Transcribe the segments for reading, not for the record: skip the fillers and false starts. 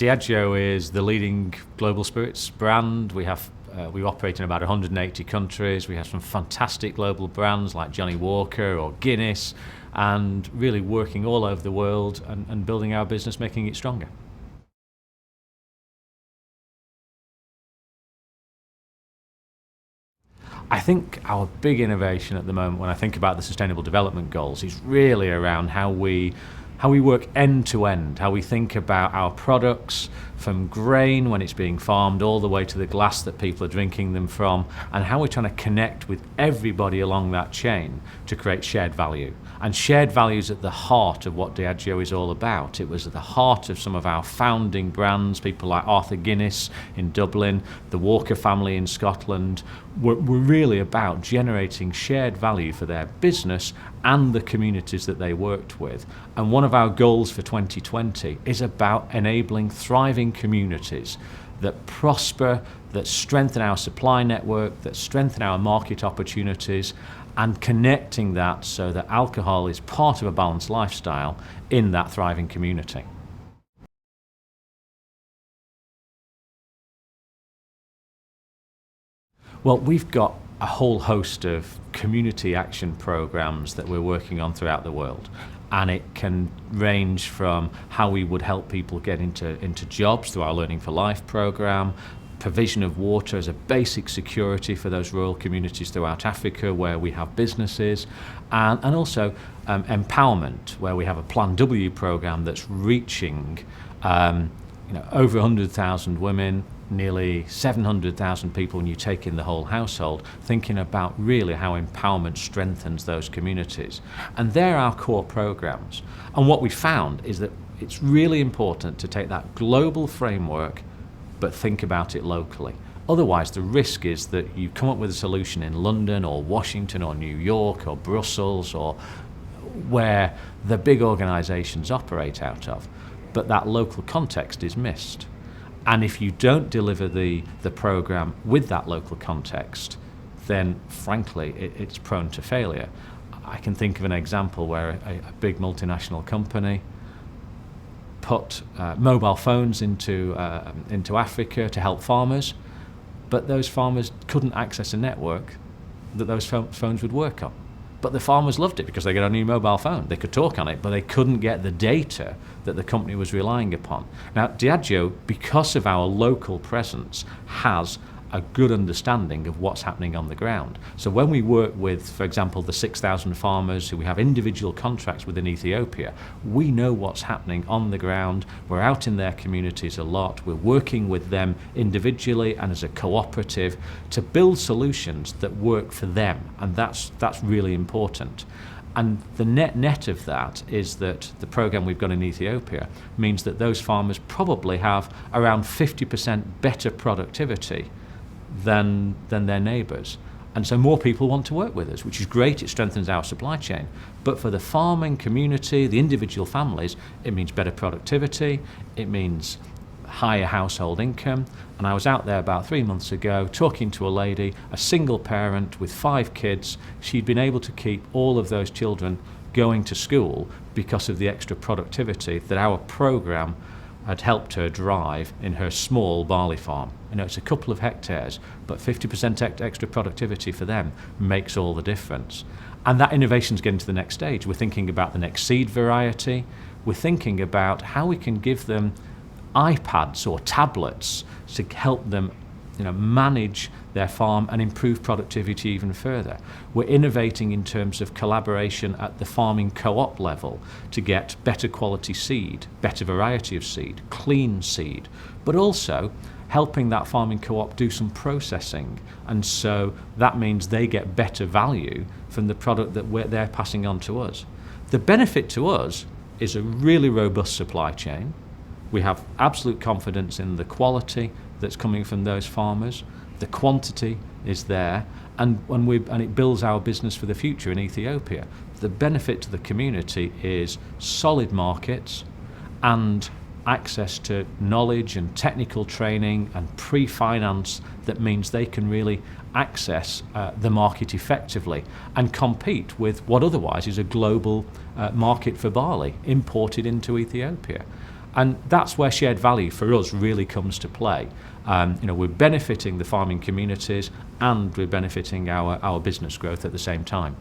Diageo is the leading global spirits brand. We operate in about 180 countries. We have some fantastic global brands like Johnny Walker or Guinness, and really working all over the world and building our business, making it stronger. I think our big innovation at the moment, when I think about the Sustainable Development Goals, is really around how we work end to end, how we think about our products from grain when it's being farmed all the way to the glass that people are drinking them from, and how we're trying to connect with everybody along that chain to create shared value. And shared value is at the heart of what Diageo is all about. It was at the heart of some of our founding brands, people like Arthur Guinness in Dublin, the Walker family in Scotland, were really about generating shared value for their business and the communities that they worked with. And one of our goals for 2020 is about enabling thriving communities that prosper, that strengthen our supply network, that strengthen our market opportunities, and connecting that so that alcohol is part of a balanced lifestyle in that thriving community. Well, we've got a whole host of community action programs that we're working on throughout the world. And it can range from how we would help people get into jobs through our Learning for Life program, provision of water as a basic security for those rural communities throughout Africa where we have businesses, and also empowerment, where we have a Plan W program that's reaching over 100,000 women, nearly 700,000 people when you take in the whole household, thinking about really how empowerment strengthens those communities. And they're our core programs. And what we found is that it's really important to take that global framework but think about it locally. Otherwise, the risk is that you come up with a solution in London or Washington or New York or Brussels or where the big organisations operate out of, but that local context is missed. And if you don't deliver the programme with that local context, then frankly it's prone to failure. I can think of an example where a big multinational company put mobile phones into Africa to help farmers, but those farmers couldn't access a network that those phones would work on. But the farmers loved it because they got a new mobile phone. They could talk on it, but they couldn't get the data that the company was relying upon. Now, Diageo, because of our local presence, has a good understanding of what's happening on the ground. So when we work with, for example, the 6,000 farmers who we have individual contracts with in Ethiopia, we know what's happening on the ground. We're out in their communities a lot. We're working with them individually and as a cooperative to build solutions that work for them, and that's really important. And the net of that is that the program we've got in Ethiopia means that those farmers probably have around 50% better productivity than their neighbours. And so more people want to work with us, which is great. It strengthens our supply chain. But for the farming community, the individual families, it means better productivity, it means higher household income. And I was out there about 3 months ago talking to a lady, a single parent with 5 kids. She'd been able to keep all of those children going to school because of the extra productivity that our programme had helped her drive in her small barley farm. It's a couple of hectares, but 50% extra productivity for them makes all the difference. And that innovation's getting to the next stage. We're thinking about the next seed variety. We're thinking about how we can give them iPads or tablets to help them manage their farm and improve productivity even further. We're innovating in terms of collaboration at the farming co-op level to get better quality seed, better variety of seed, clean seed, but also helping that farming co-op do some processing. And so that means they get better value from the product that they're passing on to us. The benefit to us is a really robust supply chain. We have absolute confidence in the quality that's coming from those farmers. The quantity is there, and it builds our business for the future in Ethiopia. The benefit to the community is solid markets and access to knowledge and technical training and pre-finance that means they can really access the market effectively and compete with what otherwise is a global market for barley imported into Ethiopia. And that's where shared value for us really comes to play. We're benefiting the farming communities and we're benefiting our business growth at the same time.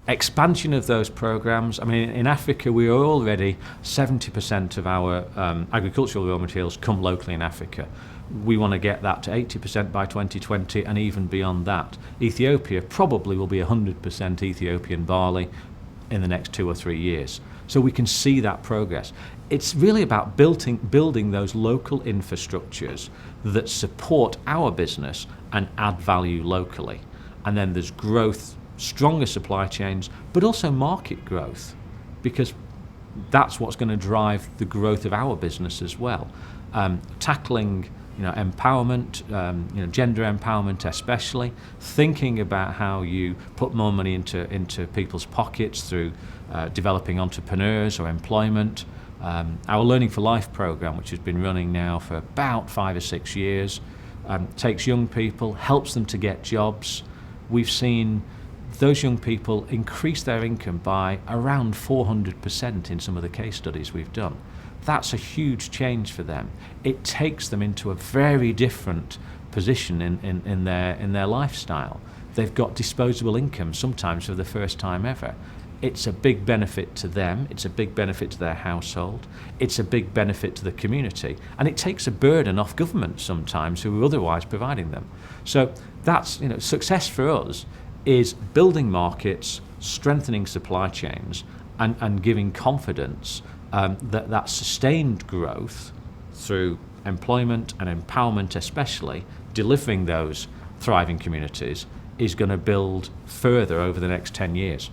Expansion of those programs. I mean, in Africa, we are already 70% of our agricultural raw materials come locally in Africa. We want to get that to 80% by 2020 and even beyond that. Ethiopia probably will be 100% Ethiopian barley in the next 2 or 3 years. So we can see that progress. It's really about building those local infrastructures that support our business and add value locally. And then there's growth, stronger supply chains, but also market growth, because that's what's going to drive the growth of our business as well. Tackling empowerment, gender empowerment especially, thinking about how you put more money into people's pockets through developing entrepreneurs or employment. Our Learning for Life program, which has been running now for about 5 or 6 years, takes young people, helps them to get jobs. We've seen those young people increase their income by around 400% in some of the case studies we've done. That's a huge change for them. It takes them into a very different position in their lifestyle. They've got disposable income sometimes for the first time ever. It's a big benefit to them, it's a big benefit to their household, it's a big benefit to the community, and it takes a burden off government sometimes who are otherwise providing them. So that's, success for us is building markets, strengthening supply chains, and giving confidence that sustained growth through employment and empowerment especially, delivering those thriving communities, is going to build further over the next 10 years.